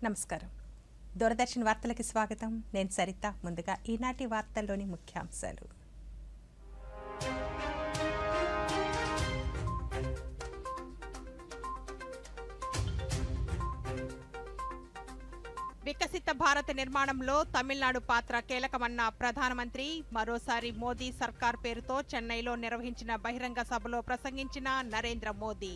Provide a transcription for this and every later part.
నమస్కారం. దూరదర్శన్ వార్తలకి స్వాగతం. నేను సరిత. ముందుగా ఈనాటి వార్తల్లోని ముఖ్యాంశాలు. వికసిత భారత నిర్మాణంలో తమిళనాడు పాత్ర కీలకమన్న ప్రధానమంత్రి. మరోసారి మోదీ సర్కార్ పేరుతో చెన్నైలో నిర్వహించిన బహిరంగ సభలో ప్రసంగించిన నరేంద్ర మోదీ.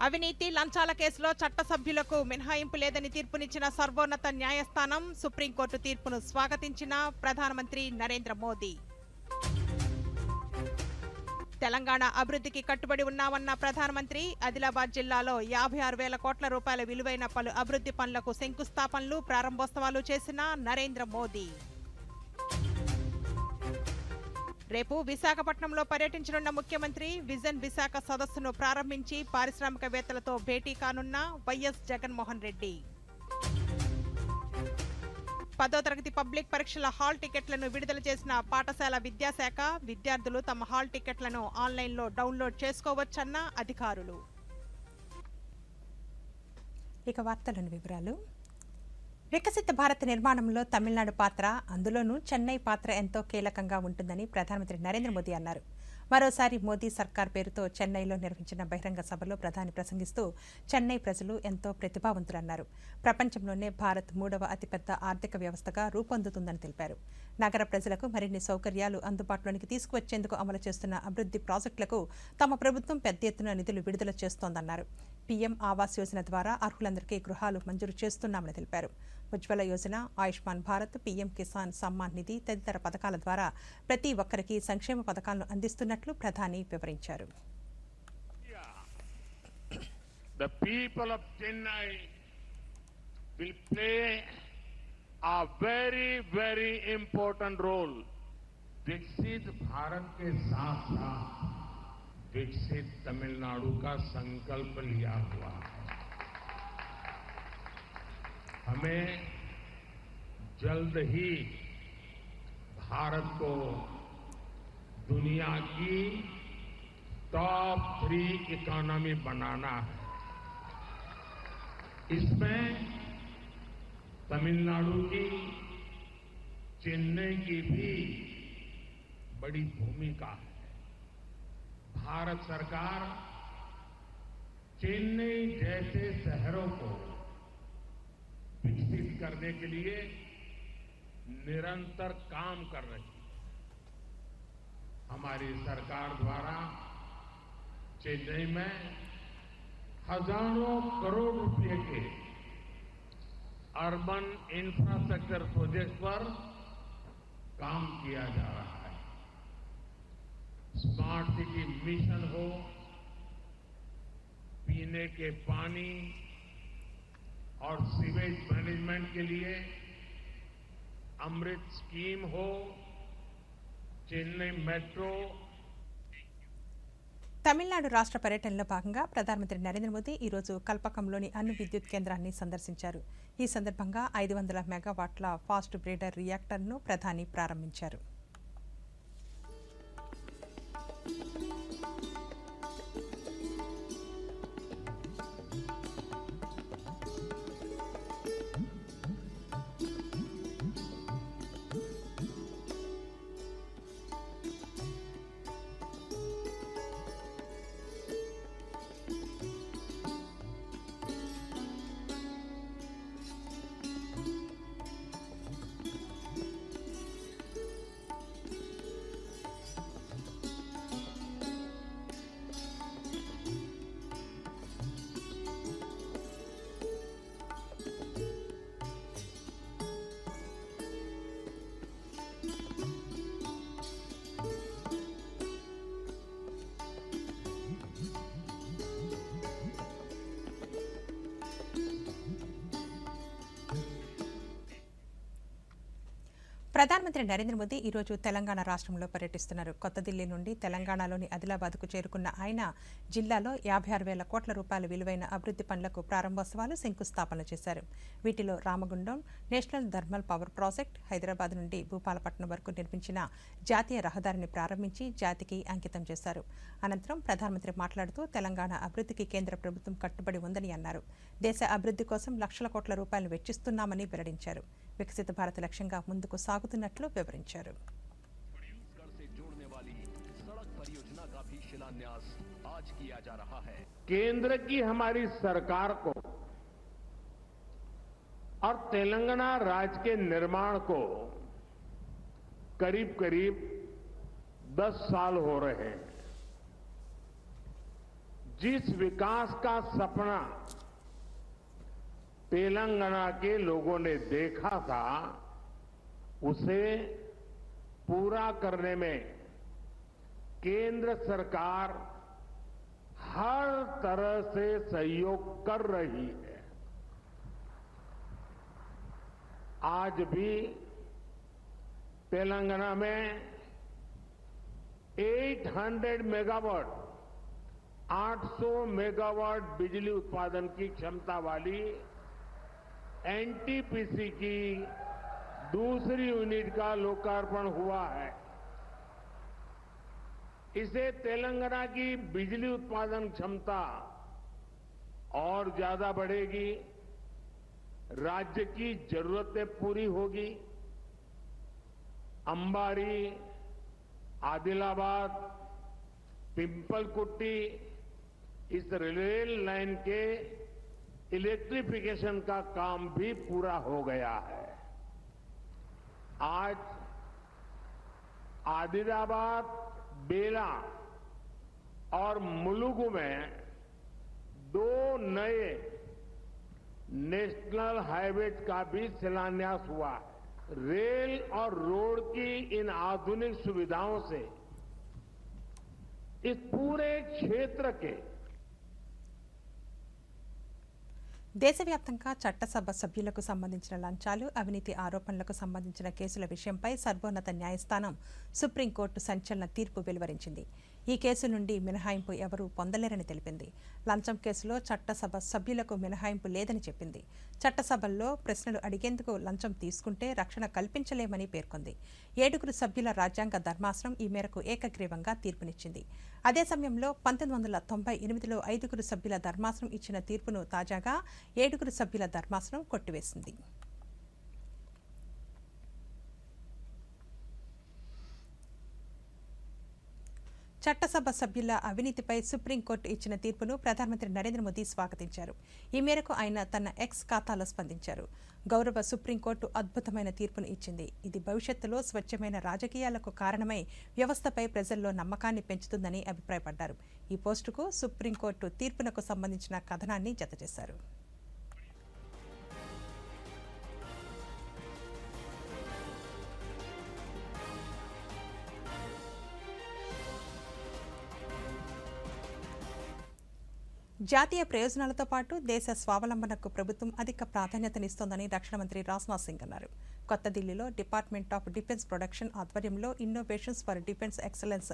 అవినీతి లంచాల కేసులో చట్టసభ్యులకు మినహాయింపు లేదని తీర్పునిచ్చిన సర్వోన్నత న్యాయస్థానం. సుప్రీంకోర్టు తీర్పును స్వాగతించిన ప్రధానమంత్రి నరేంద్ర మోదీ. తెలంగాణ అభివృద్ధికి కట్టుబడి ఉన్నామన్న ప్రధానమంత్రి. ఆదిలాబాద్ జిల్లాలో 56,000 కోట్ల రూపాయల విలువైన పలు అభివృద్ధి పనులకు శంకుస్థాపనలు, ప్రారంభోత్సవాలు చేసిన నరేంద్ర మోదీ. రేపు విశాఖపట్నంలో పర్యటించనున్న ముఖ్యమంత్రి. విజన్ విశాఖ సదస్సును ప్రారంభించి పారిశ్రామికవేత్తలతో భేటీ కానున్న వైఎస్ జగన్మోహన్ రెడ్డి. 10వ తరగతి పబ్లిక్ పరీక్షల హాల్ టికెట్లను విడుదల చేసిన పాఠశాల విద్యాశాఖ. విద్యార్థులు తమ హాల్ టికెట్లను ఆన్లైన్లో డౌన్లోడ్ చేసుకోవచ్చన్న అధికారులు. ఇక వార్తలోని వివరాలు. వికసిత భారత్ నిర్మాణంలో తమిళనాడు పాత్ర, అందులోనూ చెన్నై పాత్ర ఎంతో కీలకంగా ఉంటుందని ప్రధానమంత్రి నరేంద్ర మోదీ అన్నారు. మరోసారి మోదీ సర్కార్ పేరుతో చెన్నైలో నిర్వహించిన బహిరంగ సభలో ప్రధాని ప్రసంగిస్తూ చెన్నై ప్రజలు ఎంతో ప్రతిభావంతులన్నారు. ప్రపంచంలోనే భారత్ 3వ అతిపెద్ద ఆర్థిక వ్యవస్థగా రూపొందుతుందని తెలిపారు. నగర ప్రజలకు మరిన్ని సౌకర్యాలు అందుబాటులోనికి తీసుకువచ్చేందుకు అమలు చేస్తున్న అభివృద్ధి ప్రాజెక్టులకు తమ ప్రభుత్వం పెద్ద ఎత్తున నిధులు విడుదల చేస్తోందన్నారు. పీఎం ఆవాస్ యోజన ద్వారా అర్హులందరికీ గృహాలు మంజూరు చేస్తున్నామని తెలిపారు. ఉజ్వల యోజన, ఆయుష్మాన్ భారత్, పీఎం కిసాన్ సమ్మాన్ నిధి తదితర పథకాల ద్వారా ప్రతి ఒక్కరికి సంక్షేమ పథకాలను అందిస్తున్నట్లు ప్రధాని వివరించారు. The people of Chennai will play a very, very important role. विकसित भारत के साथ साथ विकसित तमिलनाडु का संकल्प लिया हुआ है. हमें जल्द ही भारत को दुनिया की टॉप 3 इकोनॉमी बनाना है. इसमें तमिलनाडु की, चेन्नई की भी बड़ी भूमिका है. भारत सरकार चेन्नई जैसे शहरों को विकसित करने के लिए निरंतर काम कर रही है. हमारी सरकार द्वारा चेन्नई में हजारों करोड़ रुपए के अर्बन इंफ्रास्ट्रक्चर प्रोजेक्ट पर काम किया जा रहा है. स्मार्ट सिटी मिशन हो, पीने के पानी और सीवेज मैनेजमेंट के लिए अमृत स्कीम हो, चेन्नई मेट्रो. తమిళనాడు రాష్ట్ర పర్యటనలో భాగంగా ప్రధానమంత్రి నరేంద్ర మోదీ ఈరోజు కల్పకంలోని అణు విద్యుత్ కేంద్రాన్ని సందర్శించారు. ఈ సందర్భంగా 500 మెగావాట్ల ఫాస్ట్ బ్రీడర్ రియాక్టర్ను ప్రధాని ప్రారంభించారు. ప్రధానమంత్రి నరేంద్ర మోదీ ఈరోజు తెలంగాణ రాష్ట్రంలో పర్యటిస్తున్నారు. కొత్త ఢిల్లీ నుండి తెలంగాణలోని ఆదిలాబాద్కు చేరుకున్న ఆయన జిల్లాలో 56,000 కోట్ల రూపాయల విలువైన అభివృద్ధి పనులకు ప్రారంభోత్సవాలు, శంకుస్థాపనలు చేశారు. వీటిలో Ramagundam national thermal power project, Hyderabad నుండి భూపాలపట్నం వరకు నిర్మించిన జాతీయ రహదారిని ప్రారంభించి జాతికి అంకితం చేశారు. అనంతరం ప్రధానమంత్రి మాట్లాడుతూ తెలంగాణ అభివృద్ధికి కేంద్ర ప్రభుత్వం కట్టుబడి ఉందని అన్నారు. దేశ అభివృద్ధి కోసం లక్షల కోట్ల రూపాయలు వెచ్చిస్తున్నామని వెల్లడించారు. వికసిత భారత్ లక్ష్యంగా ముందుకు సాగుతున్నట్లు వివరించారు. केंद्र की हमारी सरकार को और तेलंगाना राज्य के निर्माण को करीब करीब 10 साल हो रहे हैं। जिस विकास का सपना तेलंगाना के लोगों ने देखा था, उसे पूरा करने में केंद्र सरकार हर तरह से सहयोग कर रही है। आज भी तेलंगाना में 800 मेगावाट 800 मेगावाट बिजली उत्पादन की क्षमता वाली एनटीपीसी की दूसरी यूनिट का लोकार्पण हुआ है। इससे तेलंगाना की बिजली उत्पादन क्षमता और ज्यादा बढ़ेगी, राज्य की जरूरतें पूरी होगी। अंबारी, आदिलाबाद, पिंपलकुट्टी इस रेल लाइन के इलेक्ट्रिफिकेशन का काम भी पूरा हो गया है। आज आदिलाबाद, बेला और मुलुगु में 2 नए नेशनल हाईवे का भी शिलान्यास हुआ है। रेल और रोड की इन आधुनिक सुविधाओं से इस पूरे क्षेत्र के దేశవ్యాప్తంగా చట్టసభ సభ్యులకు సంబంధించిన లంచాలు, అవినీతి ఆరోపణలకు సంబంధించిన కేసుల విషయంపై సర్వోన్నత న్యాయస్థానం సుప్రీంకోర్టు సంచలన తీర్పు వెలువరించింది. ఈ కేసు నుండి మినహాయింపు ఎవరూ పొందలేరని తెలిపింది. లంచం కేసులో చట్టసభ సభ్యులకు మినహాయింపు లేదని చెప్పింది. చట్టసభల్లో ప్రశ్నలు అడిగేందుకు లంచం తీసుకుంటే రక్షణ కల్పించలేమని పేర్కొంది. 7 సభ్యుల రాజ్యాంగ ధర్మాసనం ఈ మేరకు ఏకగ్రీవంగా తీర్పునిచ్చింది. అదే సమయంలో 1998లో 5 సభ్యుల ధర్మాసనం ఇచ్చిన తీర్పును తాజాగా 7 సభ్యుల ధర్మాసనం కొట్టివేసింది. చట్టసభ సభ్యుల అవినీతిపై సుప్రీంకోర్టు ఇచ్చిన తీర్పును ప్రధానమంత్రి నరేంద్ర మోదీ స్వాగతించారు. ఈ మేరకు ఆయన తన ఎక్స్ ఖాతాలో స్పందించారు. గౌరవ సుప్రీంకోర్టు అద్భుతమైన తీర్పును ఇచ్చింది. ఇది భవిష్యత్తులో స్వచ్ఛమైన రాజకీయాలకు కారణమై వ్యవస్థపై ప్రజల్లో నమ్మకాన్ని పెంచుతుందని అభిప్రాయపడ్డారు. ఈ పోస్టుకు సుప్రీంకోర్టు తీర్పునకు సంబంధించిన కథనాన్ని జతచేశారు. జాతీయ ప్రయోజనాలతో పాటు దేశ స్వావలంబనకు ప్రభుత్వం అధిక ప్రాధాన్యతనిస్తోందని రక్షణ మంత్రి రాజ్నాథ్ సింగ్ అన్నారు. కొత్త ఢిల్లీలో డిపార్ట్మెంట్ ఆఫ్ డిఫెన్స్ ప్రొడక్షన్ ఆధ్వర్యంలో innovations for defence excellence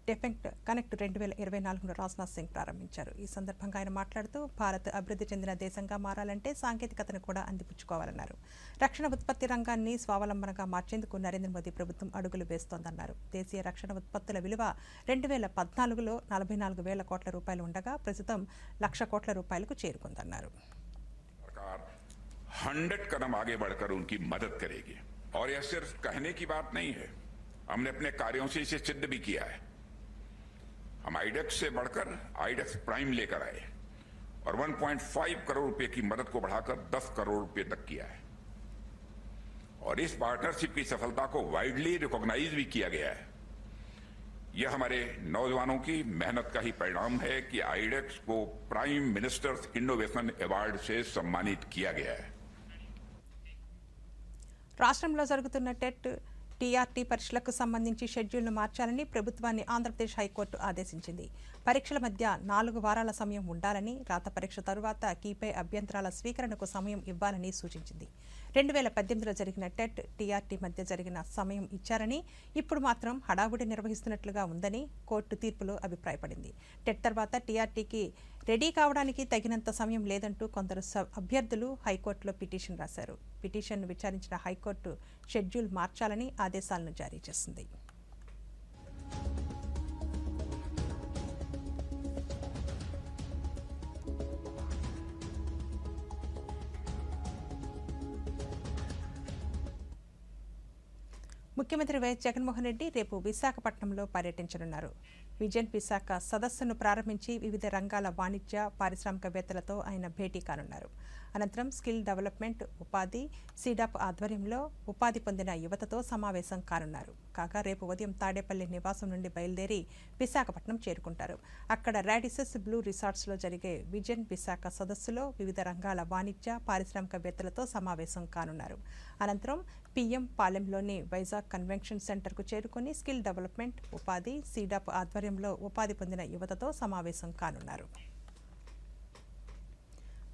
def connect 2024ను రాజ్నాథ్ సింగ్ ప్రారంభించారు. ఈ సందర్భంగా ఆయన మాట్లాడుతూ భారత్ అభివృద్ధి చెందిన దేశంగా మారాలంటే సాంకేతికతను కూడా అందిపుచ్చుకోవాలన్నారు. రక్షణ ఉత్పత్తి రంగాన్ని స్వావలంబనగా మార్చేందుకు నరేంద్ర మోదీ ప్రభుత్వం అడుగులు వేస్తోందన్నారు. దేశీయ రక్షణ ఉత్పత్తుల విలువ 2014లో 44,000 కోట్ల రూపాయలు ఉండగా ప్రస్తుతం 1,00,000 కోట్ల రూపాయలకు చేరుకుందన్నారు. 100 कदम आगे बढ़कर उनकी मदद करेगी और यह सिर्फ कहने की बात नहीं है, हमने अपने कार्यों से इसे सिद्ध भी किया है। हम आइडेक्स से बढ़कर आइडेक्स प्राइम लेकर आए और 1.5 करोड़ रुपए की मदद को बढ़ाकर 10 करोड़ रुपए तक किया है और इस पार्टनरशिप की सफलता को वाइडली रिकॉग्नाइज भी किया गया है। यह हमारे नौजवानों की मेहनत का ही परिणाम है कि आइडेक्स को प्राइम मिनिस्टर्स इनोवेशन अवार्ड से सम्मानित किया गया है। రాష్ట్రంలో జరుగుతున్న టెట్, టీఆర్టీ పరీక్షలకు సంబంధించి షెడ్యూల్ను మార్చాలని ప్రభుత్వాన్ని ఆంధ్రప్రదేశ్ హైకోర్టు ఆదేశించింది. పరీక్షల మధ్య 4 వారాల సమయం ఉండాలని, రాత పరీక్ష తరువాత కీపై అభ్యంతరాల స్వీకరణకు సమయం ఇవ్వాలని సూచించింది. 2018లో జరిగిన టెట్ టీఆర్టీ మధ్య జరిగిన సమయం ఇచ్చారని ఇప్పుడు మాత్రం హడావుడి నిర్వహిస్తున్నట్లుగా ఉందని కోర్టు తీర్పులో అభిప్రాయపడింది. టెట్ తర్వాత టీఆర్టీకి రెడీ కావడానికి తగినంత సమయం లేదంటూ కొందరు అభ్యర్థులు హైకోర్టులో పిటిషన్ రాశారు. పిటిషన్ను విచారించిన హైకోర్టు షెడ్యూల్ మార్చాలని ఆదేశాలను జారీ చేసింది. ముఖ్యమంత్రి వైఎస్ జగన్మోహన్ రెడ్డి రేపు విశాఖపట్నంలో పర్యటించనున్నారు. విజన్ విశాఖ సదస్సును ప్రారంభించి వివిధ రంగాల వాణిజ్య పారిశ్రామికవేత్తలతో ఆయన భేటీ కానున్నారు. అనంతరం స్కిల్ డెవలప్మెంట్, ఉపాధి, సీడాప్ ఆధ్వర్యంలో ఉపాధి పొందిన యువతతో సమావేశం కానున్నారు. కాగా రేపు ఉదయం తాడేపల్లి నివాసం నుండి బయలుదేరి విశాఖపట్నం చేరుకుంటారు. అక్కడ రాడిసెస్ బ్లూ రిసార్ట్స్లో జరిగే విజన్ విశాఖ సదస్సులో వివిధ రంగాల వాణిజ్య పారిశ్రామికవేత్తలతో సమావేశం కానున్నారు. అనంతరం పీఎం పాలెంలోని వైజాగ్ కన్వెన్షన్ సెంటర్కు చేరుకుని స్కిల్ డెవలప్మెంట్, ఉపాధి, సీడాప్ ఆధ్వర్యంలో ఉపాధి పొందిన యువతతో సమావేశం కానున్నారు.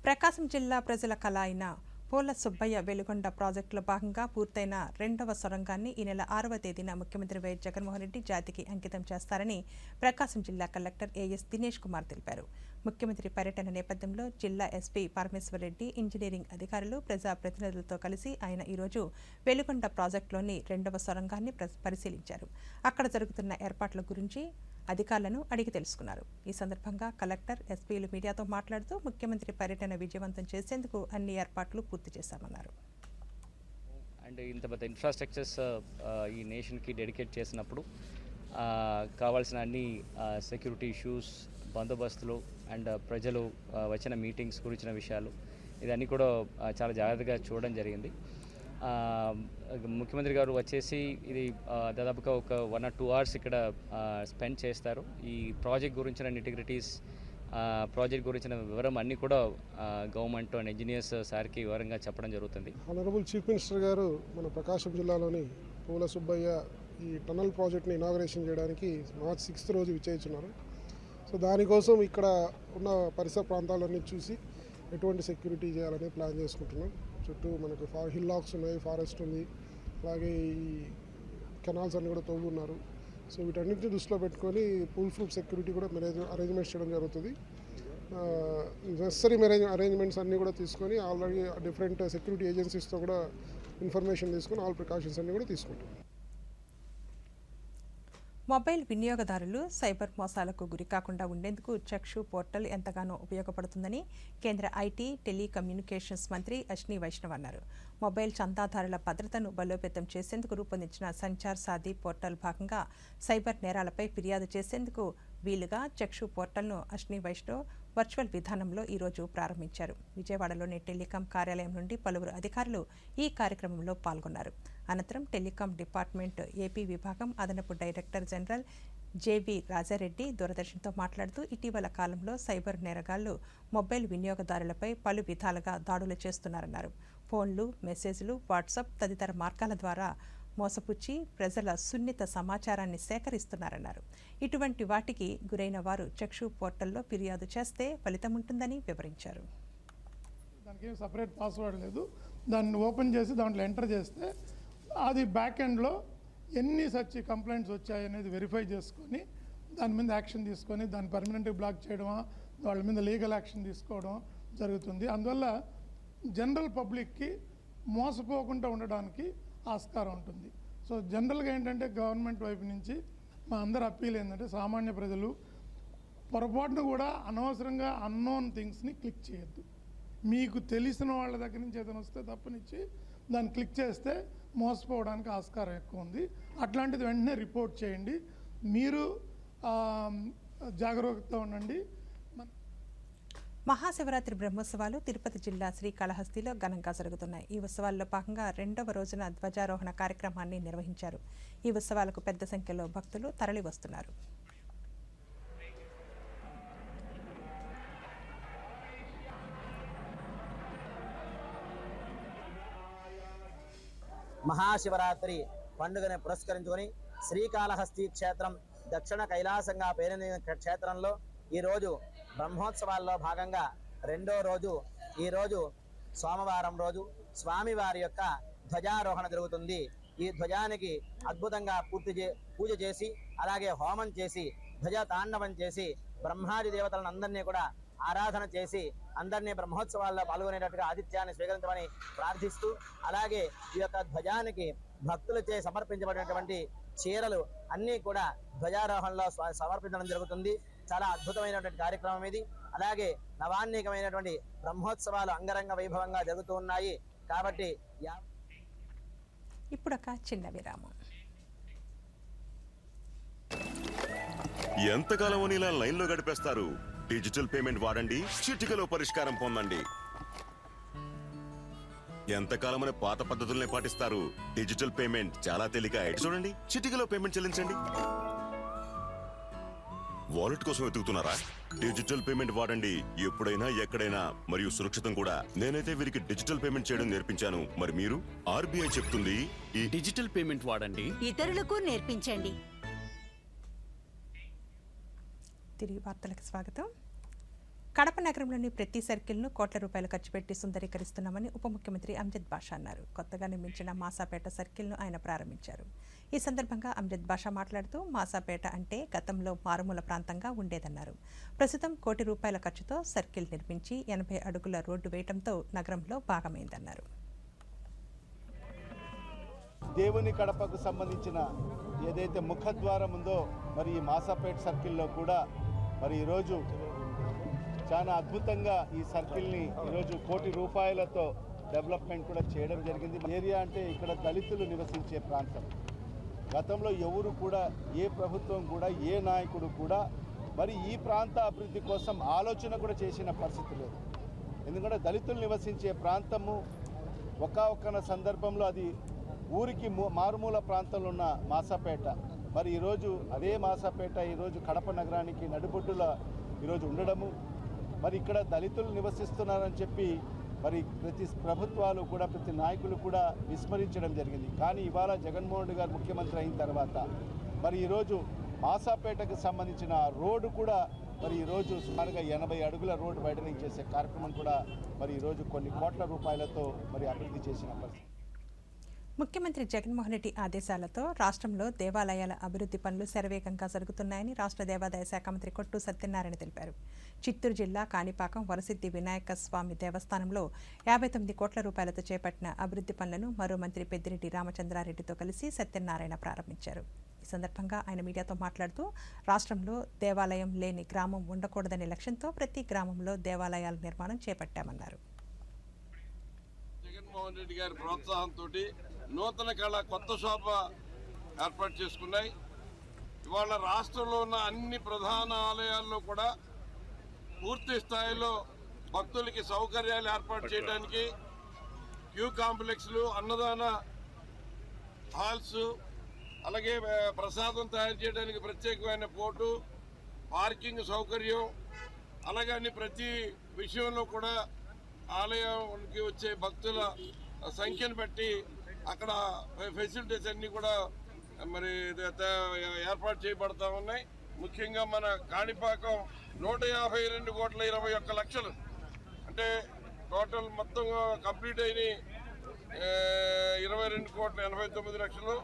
ప్రకాశం జిల్లా ప్రజల కళ అయిన పూల సుబ్బయ్య వెలుగొండ ప్రాజెక్టులో భాగంగా పూర్తయిన 2వ సొరంగాన్ని ఈ నెల 6వ తేదీన ముఖ్యమంత్రి వైఎస్ జగన్మోహన్ రెడ్డి జాతికి అంకితం చేస్తారని ప్రకాశం జిల్లా కలెక్టర్ ఏఎస్ దినేష్ కుమార్ తెలిపారు. ముఖ్యమంత్రి పర్యటన నేపథ్యంలో జిల్లా ఎస్పీ పరమేశ్వరరెడ్డి, ఇంజనీరింగ్ అధికారులు, ప్రజాప్రతినిధులతో కలిసి ఆయన ఈరోజు వెలుగొండ ప్రాజెక్టులోని 2వ సొరంగాన్ని పరిశీలించారు. అక్కడ జరుగుతున్న ఏర్పాట్ల గురించి అధికారులను అడిగి తెలుసుకున్నారు. ఈ సందర్భంగా కలెక్టర్, ఎస్పీలు మీడియాతో మాట్లాడుతూ ముఖ్యమంత్రి పర్యటన విజయవంతం చేసేందుకు అన్ని ఏర్పాట్లు పూర్తి చేశామన్నారు. అండ్ ఇంత పెద్ద ఇన్ఫ్రాస్ట్రక్చర్స్ ఈ నేషన్కి డెడికేట్ చేసినప్పుడు కావాల్సిన అన్ని సెక్యూరిటీ ఇష్యూస్, బందోబస్తులు అండ్ ప్రజలు వచ్చిన మీటింగ్స్ గురించిన విషయాలు ఇదన్నీ కూడా చాలా జాగ్రత్తగా చూడడం జరిగింది. ముఖ్యమంత్రి గారు వచ్చేసి ఇది దాదాపుగా ఒక 1 or 2 hours ఇక్కడ స్పెండ్ చేస్తారు. ఈ ప్రాజెక్ట్ గురించిన ఇంటిగ్రిటీస్, ప్రాజెక్ట్ గురించిన వివరం అన్నీ కూడా గవర్నమెంట్ అండ్ ఇంజనీర్స్ సార్కి వివరంగా చెప్పడం జరుగుతుంది. ఆనరబుల్ చీఫ్ మినిస్టర్ గారు మన ప్రకాశం జిల్లాలోని పూల సుబ్బయ్య ఈ టనల్ ప్రాజెక్ట్ని ఇనాగరేషన్ చేయడానికి March 6th రోజు విచ్చేస్తున్నారు. సో దానికోసం ఇక్కడ ఉన్న పరిసర ప్రాంతాలన్నీ చూసి ఎటువంటి సెక్యూరిటీ చేయాలని ప్లాన్ చేసుకుంటున్నాం. చుట్టూ మనకు హిల్ లాక్స్ ఉన్నాయి, ఫారెస్ట్ ఉంది, అలాగే ఈ కెనాల్స్ అన్నీ కూడా తవ్వున్నారు. సో వీటన్నింటినీ దృష్టిలో పెట్టుకొని పూల్ ప్రూఫ్ సెక్యూరిటీ కూడా అరేంజ్మెంట్స్ చేయడం జరుగుతుంది. నెసరీ అరేంజ్మెంట్స్ అన్నీ కూడా తీసుకొని ఆల్రెడీ డిఫరెంట్ సెక్యూరిటీ ఏజెన్సీస్తో కూడా ఇన్ఫర్మేషన్ తీసుకొని ఆల్ ప్రికాషన్స్ అన్నీ కూడా తీసుకుంటాం. మొబైల్ వినియోగదారులు సైబర్ మోసాలకు గురికాకుండా ఉండేందుకు చక్షు పోర్టల్ ఎంతగానో ఉపయోగపడుతుందని కేంద్ర ఐటీ, టెలికమ్యూనికేషన్స్ మంత్రి అశ్విని వైష్ణవ్ అన్నారు. మొబైల్ చందాదారుల భద్రతను బలోపేతం చేసేందుకు రూపొందించిన సంచార్ సాధి పోర్టల్ భాగంగా సైబర్ నేరాలపై ఫిర్యాదు చేసేందుకు వీలుగా చక్షు పోర్టల్ను అశ్విని వైష్ణవ్ వర్చువల్ విధానంలో ఈరోజు ప్రారంభించారు. విజయవాడలోని టెలికాం కార్యాలయం నుండి పలువురు అధికారులు ఈ కార్యక్రమంలో పాల్గొన్నారు. అనంతరం టెలికాం డిపార్ట్మెంట్ ఏపీ విభాగం అదనపు డైరెక్టర్ జనరల్ జేవి రాజారెడ్డి దూరదర్శన్తో మాట్లాడుతూ ఇటీవల కాలంలో సైబర్ నేరగాళ్లు మొబైల్ వినియోగదారులపై పలు విధాలుగా దాడులు చేస్తున్నారన్నారు. ఫోన్లు, మెసేజ్లు, వాట్సాప్ తదితర మార్గాల ద్వారా మోసపుచ్చి ప్రజల సున్నిత సమాచారాన్ని సేకరిస్తున్నారన్నారు. ఇటువంటి వాటికి గురైన వారు చక్షు పోర్టల్లో ఫిర్యాదు చేస్తే ఫలితం ఉంటుందని వివరించారు. దానికి ఏం సపరేట్ పాస్వర్డ్ లేదు. దాన్ని ఓపెన్ చేసి దాంట్లో ఎంటర్ చేస్తే అది బ్యాక్ ఎండ్లో ఎన్ని సచ్ కంప్లైంట్స్ వచ్చాయనేది వెరిఫై చేసుకొని దాని మీద యాక్షన్ తీసుకొని దాన్ని పర్మనెంట్గా బ్లాక్ చేయడమా, వాళ్ళ మీద లీగల్ యాక్షన్ తీసుకోవడం జరుగుతుంది. అందువల్ల జనరల్ పబ్లిక్కి మోసపోకుండా ఉండడానికి ఆస్కారం ఉంటుంది. సో జనరల్గా ఏంటంటే గవర్నమెంట్ వైపు నుంచి మా అందరి అప్పీల్ ఏంటంటే సామాన్య ప్రజలు పొరపాటును కూడా అనవసరంగా అన్నోన్ థింగ్స్ని క్లిక్ చేయొద్దు. మీకు తెలిసిన వాళ్ళ దగ్గర నుంచి ఏదైనా వస్తే తప్పనిచ్చి దాన్ని క్లిక్ చేస్తే మోసపోవడానికి ఆస్కారం ఎక్కువ ఉంది. అట్లాంటిది వెంటనే రిపోర్ట్ చేయండి. మీరు జాగ్రత్తగా ఉండండి. మహాశివరాత్రి బ్రహ్మోత్సవాలు తిరుపతి జిల్లా శ్రీకాళహస్తిలో ఘనంగా జరుగుతున్నాయి. ఈ ఉత్సవాల్లో భాగంగా 2వ రోజున ధ్వజారోహణ కార్యక్రమాన్ని నిర్వహించారు. ఈ ఉత్సవాలకు పెద్ద సంఖ్యలో భక్తులు తరలి వస్తున్నారు. మహాశివరాత్రి పండుగను పురస్కరించుకొని శ్రీకాళహస్తి క్షేత్రం దక్షిణ కైలాసంగా పేరొందిన క్షేత్రంలో ఈరోజు బ్రహ్మోత్సవాల్లో భాగంగా 2వ రోజు ఈరోజు సోమవారం రోజు స్వామివారి యొక్క ధ్వజారోహణ జరుగుతుంది. ఈ ధ్వజానికి అద్భుతంగా పూజ చేసి అలాగే హోమం చేసి ధ్వజ తాండవం చేసి బ్రహ్మాది దేవతలను అందరినీ కూడా ఆరాధన చేసి అందరినీ బ్రహ్మోత్సవాల్లో పాల్గొనేటట్టుగా ఆతిథ్యాన్ని స్వీకరించమని ప్రార్థిస్తూ అలాగే ఈ యొక్క ధ్వజానికి భక్తులచే సమర్పించబడినటువంటి చీరలు అన్నీ కూడా ధ్వజారోహణలో సమర్పించడం జరుగుతుంది. చాలా అద్భుతమైనటువంటి కార్యక్రమం ఇది. అలాగే నవాన్నికమైనటువంటి బ్రహ్మోత్సవాలు అంగరంగ వైభవంగా జరుగుతూ ఉన్నాయి. కాబట్టి ఇప్పుడు ఒక చిన్న విరామం. ఎంతకాలం అని ఇలా లైన్లో గడిపేస్తారు? డిజిటల్ పేమెంట్ వాడండి, చిటికలో పరిష్కారం పొందండి. ఎంతకాలమని పాత పద్ధతుల్ని పాటిస్తారు? డిజిటల్ పేమెంట్ చాలా తేలిక. చూడండి, చిటికలో పేమెంట్ చెల్లించండి. వాలెట్ కోసం వెతుకుతున్నారా? డిజిటల్ పేమెంట్ వాడండి, ఎప్పుడైనా ఎక్కడైనా, మరియు సురక్షితం కూడా. నేనైతే వీరికి డిజిటల్ పేమెంట్ చేయడం నేర్పించాను. మరి మీరు? ఆర్బీఐ చెప్తుంది ఈ డిజిటల్ పేమెంట్ వాడండి, ఇతరులకు నేర్పించండి. తిరిగి వార్తలకు స్వాగతం. కడప నగరంలోని ప్రతి సర్కిల్ను కోట్ల రూపాయలు ఖర్చు పెట్టి సుందరీకరిస్తున్నామని ఉప ముఖ్యమంత్రి అమ్జద్ బాషా అన్నారు. కొత్తగా నిర్మించిన మాసాపేట సర్కిల్ను ఆయన ప్రారంభించారు. ఈ సందర్భంగా అమ్జద్ బాషా మాట్లాడుతూ మాసాపేట అంటే గతంలో మారుమూల ప్రాంతంగా ఉండేదన్నారు. ప్రస్తుతం ₹1 కోటి ఖర్చుతో సర్కిల్ నిర్మించి 80 అడుగుల రోడ్డు వేయడంతో నగరంలో భాగమైందన్నారు. దేవుని కడపకు సంబంధించిన ఏదైతే ముఖద్వారం ఉందో మరి ఈ మాసాపేట సర్కిల్లో కూడా మరి ఈరోజు చాలా అద్భుతంగా ఈ సర్కిల్ని ఈరోజు ₹1 కోటి డెవలప్మెంట్ కూడా చేయడం జరిగింది. ఏరియా అంటే ఇక్కడ దళితులు నివసించే ప్రాంతం. గతంలో ఎవరు కూడా, ఏ ప్రభుత్వం కూడా, ఏ నాయకుడు కూడా మరి ఈ ప్రాంత అభివృద్ధి కోసం ఆలోచన కూడా చేసిన పరిస్థితి లేదు. ఎందుకంటే దళితులు నివసించే ప్రాంతము ఒక్క సందర్భంలో అది ఊరికి మారుమూల ప్రాంతంలో ఉన్న మాసాపేట. మరి ఈరోజు అదే మాసాపేట ఈరోజు కడప నగరానికి నడిబొడ్డుల ఈరోజు ఉండడము, మరి ఇక్కడ దళితులు నివసిస్తున్నారని చెప్పి మరి ప్రతి ప్రభుత్వాలు కూడా, ప్రతి నాయకులు కూడా విస్మరించడం జరిగింది. కానీ ఇవాళ జగన్మోహన్ రెడ్డి గారు ముఖ్యమంత్రి అయిన తర్వాత మరి ఈరోజు మాసాపేటకు సంబంధించిన రోడ్డు కూడా మరి ఈరోజు సుమారుగా 80 అడుగుల రోడ్డు వైడనింగ్ చేసే కార్యక్రమం కూడా మరి ఈరోజు కొన్ని కోట్ల రూపాయలతో మరి అభివృద్ధి చేసిన పరిస్థితి. ముఖ్యమంత్రి జగన్మోహన్ రెడ్డి ఆదేశాలతో రాష్ట్రంలో దేవాలయాల అభివృద్ధి పనులు శరవేగంగా జరుగుతున్నాయని రాష్ట్ర దేవాదాయ శాఖ మంత్రి కొట్టు సత్యనారాయణ తెలిపారు. చిత్తూరు జిల్లా కాణిపాకం వరసిద్ధి వినాయక స్వామి దేవస్థానంలో 59 కోట్ల రూపాయలతో చేపట్టిన అభివృద్ధి పనులను మరో మంత్రి పెద్దిరెడ్డి రామచంద్రారెడ్డితో కలిసి సత్యనారాయణ ప్రారంభించారు. ఈ సందర్భంగా ఆయన మీడియాతో మాట్లాడుతూ రాష్ట్రంలో దేవాలయం లేని గ్రామం ఉండకూడదనే లక్ష్యంతో ప్రతి గ్రామంలో దేవాలయాల నిర్మాణం చేపట్టామన్నారు. జగన్మోహన్ రెడ్డి గారి ప్రోత్సాహంతో నూతన కళ కొత్త శోభ ఏర్పాటు చేసుకున్నాయి. ఇవాళ రాష్ట్రంలో ఉన్న అన్ని ప్రధాన ఆలయాల్లో కూడా పూర్తి స్థాయిలో భక్తులకి సౌకర్యాలు ఏర్పాటు చేయడానికి క్యూ కాంప్లెక్స్లు, అన్నదాన హాల్స్, అలాగే ప్రసాదం తయారు చేయడానికి ప్రత్యేకమైన పోర్టు, పార్కింగ్ సౌకర్యం, అలాగే ప్రతి విషయంలో కూడా ఆలయానికి వచ్చే భక్తుల సంఖ్యను బట్టి అక్కడ ఫెసిలిటీస్ అన్నీ కూడా మరి ఏర్పాటు చేయబడతా ఉన్నాయి. ముఖ్యంగా మన కాణిపాకం 152,21,00,000 అంటే టోటల్ మొత్తం కంప్లీట్ అయిన 22,89,00,000.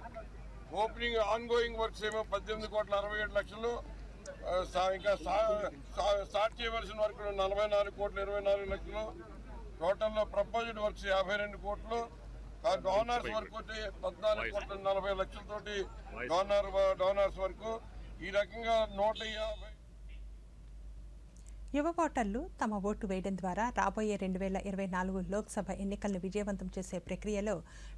ఓపెనింగ్ ఆన్గోయింగ్ వర్క్స్ ఏమో 18,67,00,000. ఇంకా స్టార్ట్ చేయవలసిన వర్క్ 44,24,24,00,000. టోటల్లో ప్రపోజ్డ్ వర్క్స్ 52 కోట్లు. డోనర్స్ వర్క్ వచ్చి 14,40,00,000 డోనర్స్ వరకు. ఈ రకంగా 150. యువ ఓటర్లు తమ ఓటు వేయడం ద్వారా రాబోయే 2024 లోక్సభ ఎన్నికలను విజయవంతం చేసే ప్రక్రియలో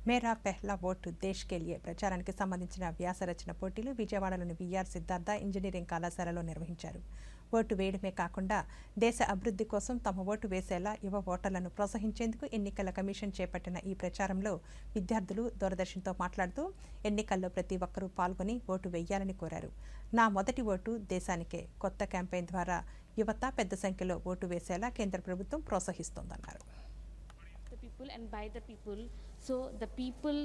మేరా పెహ్లా ఓటు దేశ్ కే లియే ప్రచారానికి సంబంధించిన వ్యాసరచన పోటీలు విజయవాడలోని విఆర్ సిద్ధార్థ ఇంజనీరింగ్ కళాశాలలో నిర్వహించారు. ఓటు వేయడమే కాకుండా దేశ అభివృద్ధి కోసం తమ ఓటు వేసేలా యువ ఓటర్లను ప్రోత్సహించేందుకు ఎన్నికల కమిషన్ చేపట్టిన ఈ ప్రచారంలో విద్యార్థులు దూరదర్శన్తో మాట్లాడుతూ ఎన్నికల్లో ప్రతి ఒక్కరూ పాల్గొని ఓటు వేయాలని కోరారు. నా మొదటి ఓటు దేశానికే కొత్త క్యాంపెయిన్ ద్వారా యువత పెద్ద సంఖ్యలో ఓటు వేసేలా కేంద్ర ప్రభుత్వం ప్రోత్సహిస్తోందన్నారు. So the people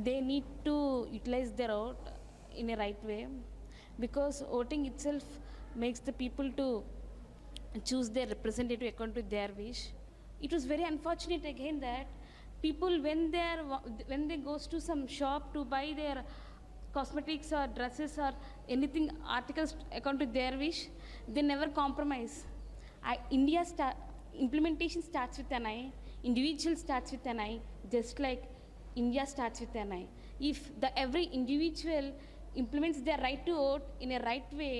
they need to utilize their vote in a right way, because voting itself makes the people to choose their representative according to their wish. it was very unfortunate again that people when they goes to some shop to buy their cosmetics or dresses or anything articles according to their wish, they never compromise. Implementation starts with an eye, individual starts with an eye, just like India starts with an eye. If every individual implements their right to vote in a right way,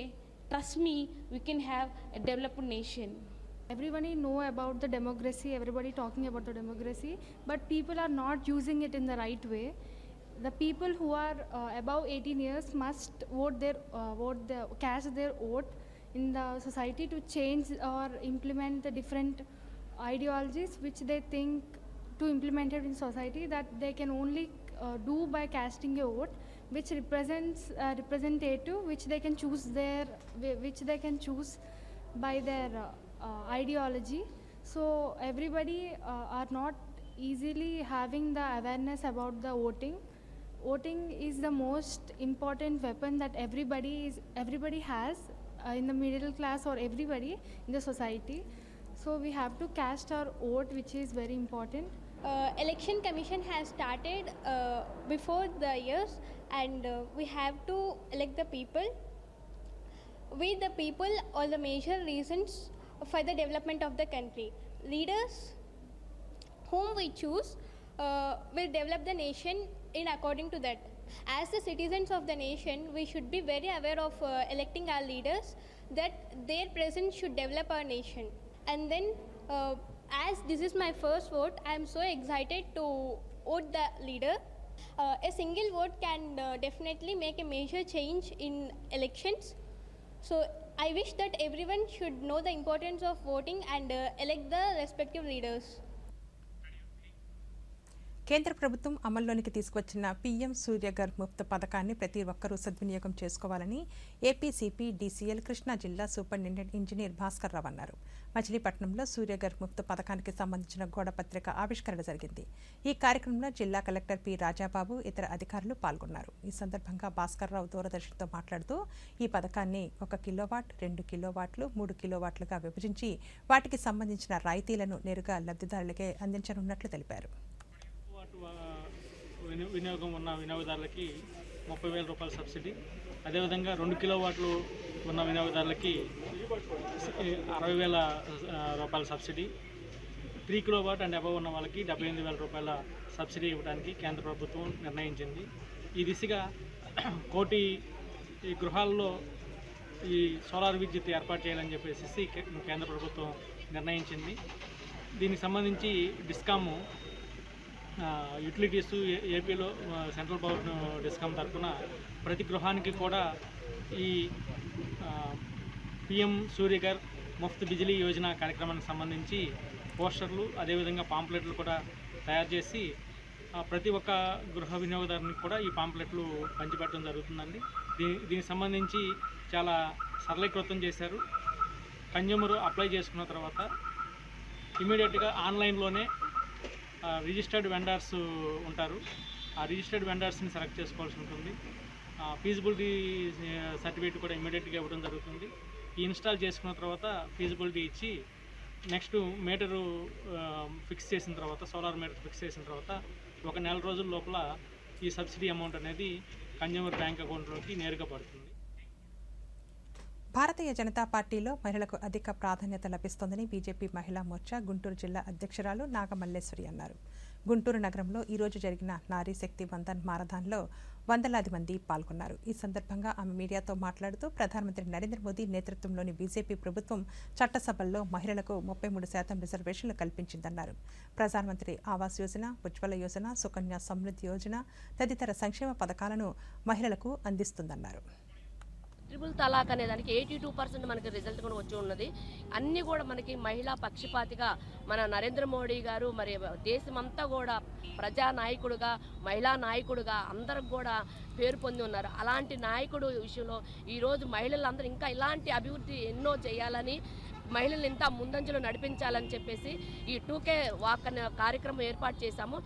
trust me, we can have a developed nation. Everybody know about the democracy, everybody talking about the democracy, but people are not using it in the right way. The people who are above 18 years must cast their vote in the society to change or implement the different ideologies which they think to implement it in society, that they can only do by casting a vote which represents a representative which they can choose by their ideology. So everybody are not easily having the awareness about the voting. Voting is the most important weapon that everybody has in the middle class or everybody in the society. So we have to cast our vote, which is very important. Election Commission has started before the years, and we have to elect the people. We the people are the major reasons for the development of the country. Leaders whom we choose will develop the nation in according to that. As the citizens of the nation, we should be very aware of electing our leaders, that their presence should develop our nation. And then as this is my first vote, I am so excited to vote the leader. A single vote can definitely make a major change in elections. So I wish that everyone should know the importance of voting and elect the respective leaders. కేంద్ర ప్రభుత్వం అమల్లోనికి తీసుకొచ్చిన PM Surya Ghar Muft పథకాన్ని ప్రతి ఒక్కరూ సద్వినియోగం చేసుకోవాలని APCP DCL Krishna జిల్లా superintendent engineer Bhaskar Rao అన్నారు. మచిలీపట్నంలో సూర్యఘర్ ముఫ్త్ పథకానికి సంబంధించిన గోడపత్రిక ఆవిష్కరణ జరిగింది. ఈ కార్యక్రమంలో జిల్లా కలెక్టర్ పి రాజాబాబు, ఇతర అధికారులు పాల్గొన్నారు. ఈ సందర్భంగా భాస్కర్ రావు దూరదర్శన్తో మాట్లాడుతూ ఈ పథకాన్ని 1 కిలోవాట్, 2 కిలోవాట్లు, 3 కిలోవాట్లుగా విభజించి వాటికి సంబంధించిన రాయితీలను నేరుగా లబ్ధిదారులకే అందించనున్నట్లు తెలిపారు. వినియోగం ఉన్న వినియోగదారులకి 30,000 రూపాయల సబ్సిడీ, అదేవిధంగా 2 కిలోవాట్లు ఉన్న వినియోగదారులకి 60,000 రూపాయల సబ్సిడీ, 3 కిలోవాట్ అండ్ అబవ్ ఉన్న వాళ్ళకి 78,000 రూపాయల సబ్సిడీ ఇవ్వడానికి కేంద్ర ప్రభుత్వం నిర్ణయించింది. ఈ దిశగా 1 కోటి గృహాల్లో ఈ సోలార్ విద్యుత్ ఏర్పాటు చేయాలని చెప్పేసి కేంద్ర ప్రభుత్వం నిర్ణయించింది. దీనికి సంబంధించి డిస్కాము యూటిలిటీస్ ఏపీలో సెంట్రల్ పవర్ డిస్కామ్ తరఫున ప్రతి గృహానికి కూడా ఈ పిఎం సూర్యఘర్ ముఫ్త్ బిజిలీ యోజన కార్యక్రమానికి సంబంధించి పోస్టర్లు, అదేవిధంగా పాంప్లెట్లు కూడా తయారు చేసి ప్రతి ఒక్క గృహ వినియోగదారునికి కూడా ఈ పాంప్లెట్లు పంచిపెట్టడం జరుగుతుందండి. దీనికి సంబంధించి చాలా సరళీకృతం చేశారు. కన్జ్యూమర్ అప్లై చేసుకున్న తర్వాత ఇమీడియట్గా ఆన్లైన్లోనే రిజిస్టర్డ్ వెండర్స్ ఉంటారు. ఆ రిజిస్టర్డ్ వెండర్స్ని సెలెక్ట్ చేసుకోవాల్సి ఉంటుంది. ఫీజిబిలిటీ సర్టిఫికేట్ కూడా ఇమీడియట్గా ఇవ్వడం జరుగుతుంది. ఈ ఇన్స్టాల్ చేసుకున్న తర్వాత ఫీజిబిలిటీ ఇచ్చి నెక్స్ట్ మీటరు ఫిక్స్ చేసిన తర్వాత, సోలార్ మీటర్ ఫిక్స్ చేసిన తర్వాత 1 నెల రోజుల లోపల ఈ సబ్సిడీ అమౌంట్ అనేది కన్జ్యూమర్ బ్యాంక్ అకౌంట్లోకి నేరుగా పడుతుంది. భారతీయ జనతా పార్టీలో మహిళలకు అధిక ప్రాధాన్యత లభిస్తోందని బీజేపీ మహిళా మోర్చా గుంటూరు జిల్లా అధ్యక్షురాలు నాగమల్లేశ్వరి అన్నారు. గుంటూరు నగరంలో ఈరోజు జరిగిన నారీ శక్తి వందన్ మారథాన్లో వందలాది మంది పాల్గొన్నారు. ఈ సందర్భంగా ఆమె మీడియాతో మాట్లాడుతూ ప్రధానమంత్రి నరేంద్ర మోదీ నేతృత్వంలోని బీజేపీ ప్రభుత్వం చట్టసభల్లో మహిళలకు 33% రిజర్వేషన్లు కల్పించిందన్నారు. ప్రధానమంత్రి ఆవాస్ యోజన, ఉజ్వల యోజన, సుకన్య సమృద్ధి యోజన తదితర సంక్షేమ పథకాలను మహిళలకు అందిస్తుందన్నారు. ట్రిపుల్ తలాక్ అనే దానికి 82% మనకి రిజల్ట్ కూడా వచ్చి ఉన్నది. అన్నీ కూడా మనకి మహిళా పక్షపాతిగా మన నరేంద్ర మోడీ గారు, మరి దేశమంతా కూడా ప్రజానాయకుడుగా, మహిళా నాయకుడుగా అందరికి కూడా పేరు పొంది ఉన్నారు. అలాంటి నాయకుడు విషయంలో ఈరోజు మహిళలందరూ ఇంకా ఇలాంటి అభివృద్ధి ఎన్నో చేయాలని, మహిళలు ఇంత ముందంజలో నడిపించాలని చెప్పేసి ఈ 2K వాక్ అనే కార్యక్రమం ఏర్పాటు చేశాము.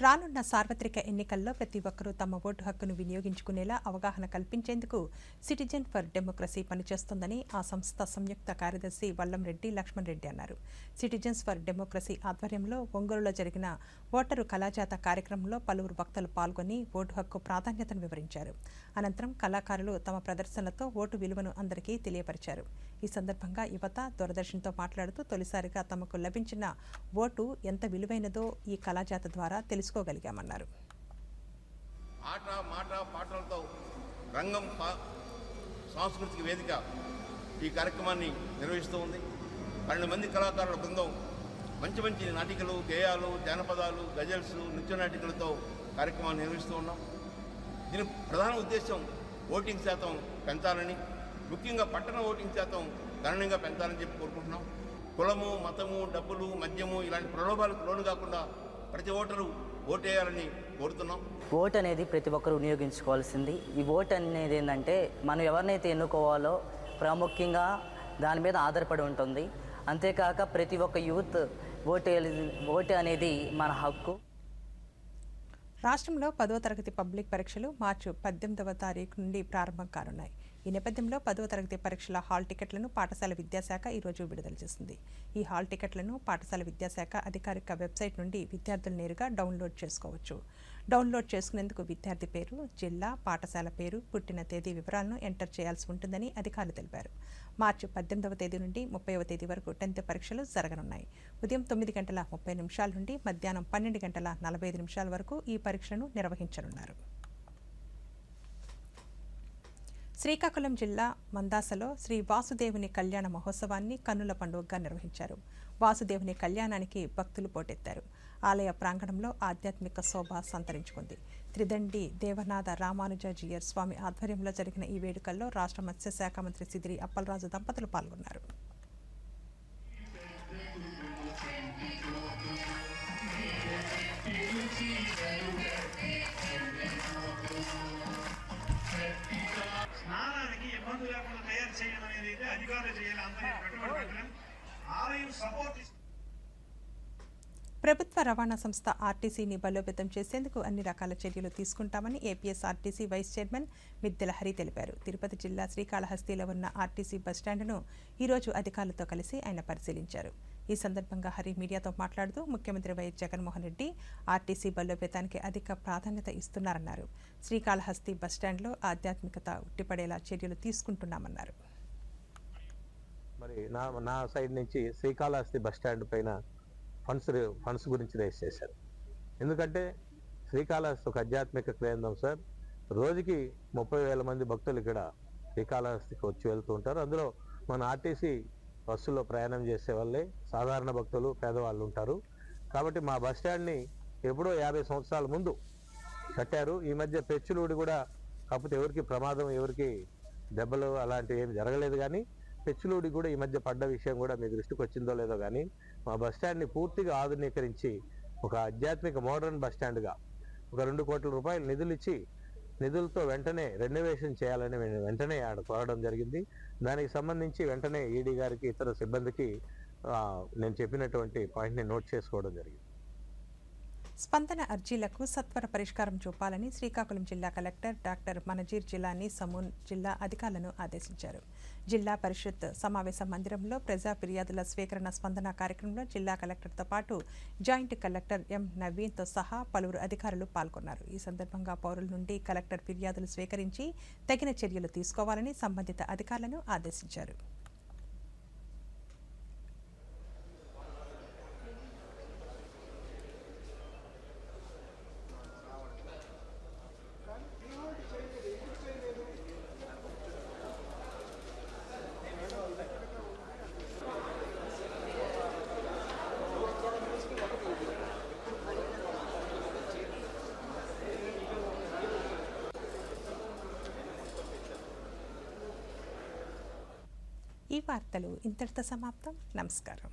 రానున్న సార్వత్రిక ఎన్నికల్లో ప్రతి ఒక్కరూ తమ ఓటు హక్కును వినియోగించుకునేలా అవగాహన కల్పించేందుకు సిటిజన్ ఫర్ డెమోక్రసీ పనిచేస్తోందని ఆ సంస్థ సంయుక్త కార్యదర్శి వల్లంరెడ్డి లక్ష్మణ్ రెడ్డి అన్నారు. సిటిజన్స్ ఫర్ డెమోక్రసీ ఆధ్వర్యంలో ఒంగోలులో జరిగిన ఓటరు కళాజాత కార్యక్రమంలో పలువురు వక్తలు పాల్గొని ఓటు హక్కు ప్రాధాన్యతను వివరించారు. అనంతరం కళాకారులు తమ ప్రదర్శనలతో ఓటు విలువను అందరికీ తెలియపరిచారు. ఈ సందర్భంగా యువత దూరదర్శన్తో మాట్లాడుతూ తొలిసారిగా తమకు లభించిన ఓటు ఎంత విలువైనదో ఈ కళాజాత ద్వారా తెలుసుకోగలిగామన్నారు. ఆట మాట పాటలతో రంగం సాంస్కృతిక వేదిక ఈ కార్యక్రమాన్ని నిర్వహిస్తూ ఉంది. 12 మంది కళాకారుల బృందం మంచి మంచి నాటికలు, గేయాలు, జానపదాలు, గజల్స్, నృత్య నాటికలతో కార్యక్రమాన్ని నిర్వహిస్తూ ఉన్నాం. దీని ప్రధాన ఉద్దేశం ఓటింగ్ శాతం పెంచాలని, ముఖ్యంగా పట్టణ ఓటింగ్ శాతం గణనీయంగా పెంచాలని చెప్పి కోరుకుంటున్నాం. కులము, మతము, డబ్బులు, మద్యము ఇలాంటి ప్రలోభాలకు లోను కాకుండా ప్రతి ఓటరు ఓటేయాలని కోరుతున్నాం. ఓటు అనేది ప్రతి ఒక్కరు వినియోగించుకోవాల్సింది. ఈ ఓటు అనేది ఏంటంటే మనం ఎవరినైతే ఎన్నుకోవాలో ప్రాముఖ్యంగా దాని మీద ఆధారపడి ఉంటుంది. అంతేకాక ప్రతి ఒక్క యూత్ ఓటు అనేది మన హక్కు. రాష్ట్రంలో 10వ తరగతి పబ్లిక్ పరీక్షలు మార్చి 18వ తారీఖు నుండి ప్రారంభం కానున్నాయి. ఈ నేపథ్యంలో 10వ తరగతి పరీక్షల హాల్ టికెట్లను పాఠశాల విద్యాశాఖ ఈరోజు విడుదల చేసింది. ఈ హాల్ టికెట్లను పాఠశాల విద్యాశాఖ అధికారిక వెబ్సైట్ నుండి విద్యార్థులు నేరుగా డౌన్లోడ్ చేసుకోవచ్చు. డౌన్లోడ్ చేసుకునేందుకు విద్యార్థి పేరు, జిల్లా, పాఠశాల పేరు, పుట్టిన తేదీ వివరాలను ఎంటర్ చేయాల్సి ఉంటుందని అధికారులు తెలిపారు. మార్చి 18వ తేదీ నుండి 30వ తేదీ వరకు 10th పరీక్షలు జరగనున్నాయి. ఉదయం 9:30 నుండి మధ్యాహ్నం 12:45 వరకు ఈ పరీక్షలను నిర్వహించనున్నారు. శ్రీకాకుళం జిల్లా మందాసలో శ్రీ వాసుదేవుని కళ్యాణ మహోత్సవాన్ని కన్నుల పండుగగా నిర్వహించారు. వాసుదేవుని కళ్యాణానికి భక్తులు పోటెత్తారు. ఆలయ ప్రాంగణంలో ఆధ్యాత్మిక శోభ సంతరించుకుంది. త్రిదండి దేవనాథ రామానుజాజీయర్ స్వామి ఆధ్వర్యంలో జరిగిన ఈ వేడుకల్లో రాష్ట్ర మత్స్యశాఖ మంత్రి సిదిరి అప్పలరాజు దంపతులు పాల్గొన్నారు. స్నానానికి ఇబ్బంది లేకుండా తయారు చేయడం అనేది అధికారులు చేయాలి. అందరూ పెట్టుబడి పెట్టడం, ఆలయం సపోర్ట్. ప్రభుత్వ రవాణా సంస్థ ఆర్టీసీని బలోపేతం చేసేందుకు అన్ని రకాల చర్యలు తీసుకుంటామని ఏపీఎస్ఆర్టీసీ వైస్ చైర్మన్ మిద్దెల హరి తెలిపారు. తిరుపతి జిల్లా శ్రీకాళహస్తిలో ఉన్న ఆర్టీసీ బస్టాండును ఈరోజు అధికారులతో కలిసి ఆయన పరిశీలించారు. ఈ సందర్భంగా హరి మీడియాతో మాట్లాడుతూ ముఖ్యమంత్రి వైఎస్ జగన్మోహన్ రెడ్డి ఆర్టీసీ బలోపేతానికి అధిక ప్రాధాన్యత ఇస్తున్నారన్నారు. శ్రీకాళహస్తి బస్టాండ్లో ఆధ్యాత్మికత ఉట్టిపడేలా చర్యలు తీసుకుంటున్నామన్నారు. మరి నా సైడ్ నుంచి శ్రీకాళహస్తి బస్టాండ్ పైన ఫండ్స్ గురించి రేస్ చేశారు. ఎందుకంటే శ్రీకాళహస్తి ఒక ఆధ్యాత్మిక కేంద్రం సార్. రోజుకి 30,000 మంది భక్తులు ఇక్కడ శ్రీకాళహస్తికి వచ్చి వెళ్తూ ఉంటారు. అందులో మన ఆర్టీసీ బస్సుల్లో ప్రయాణం చేసే వాళ్ళే సాధారణ భక్తులు, పేదవాళ్ళు ఉంటారు. కాబట్టి మా బస్టాండ్ని ఎప్పుడో 50 సంవత్సరాల ముందు కట్టారు. ఈ మధ్య పెచ్చులూడి కూడా, కాకపోతే ఎవరికి ప్రమాదం, ఎవరికి దెబ్బలు అలాంటివి ఏమి జరగలేదు. కానీ పెచ్చులూడి కూడా ఈ మధ్య పడ్డ విషయం కూడా మీ దృష్టికి వచ్చిందో లేదో కానీ మా బస్టాండ్ని పూర్తిగా ఆధునీకరించి ఒక ఆధ్యాత్మిక మోడర్న్ బస్టాండ్గా ఒక 2 కోట్ల రూపాయలు నిధులు ఇచ్చి, నిధులతో వెంటనే రెనోవేషన్ చేయాలని వెంటనే ఆడ కోరడం జరిగింది. దానికి సంబంధించి వెంటనే ఈడీ గారికి, ఇతర సిబ్బందికి నేను చెప్పినటువంటి పాయింట్ని నోట్ చేసుకోవడం జరిగింది. స్పందన అర్జీలకు సత్వర పరిష్కారం చూపాలని శ్రీకాకుళం జిల్లా కలెక్టర్ డాక్టర్ మనజీర్ జిలానీ సమూన్ జిల్లా అధికారులను ఆదేశించారు. జిల్లా పరిషత్ సమావేశ మందిరంలో ప్రజా ఫిర్యాదుల స్వీకరణ స్పందన కార్యక్రమంలో జిల్లా కలెక్టర్తో పాటు జాయింట్ కలెక్టర్ ఎం నవీన్తో సహా పలువురు అధికారులు పాల్గొన్నారు. ఈ సందర్భంగా పౌరుల నుండి కలెక్టర్ ఫిర్యాదులు స్వీకరించి తగిన చర్యలు తీసుకోవాలని సంబంధిత అధికారులను ఆదేశించారు. ఈ వార్తలు ఇంతటితో సమాప్తం. నమస్కారం.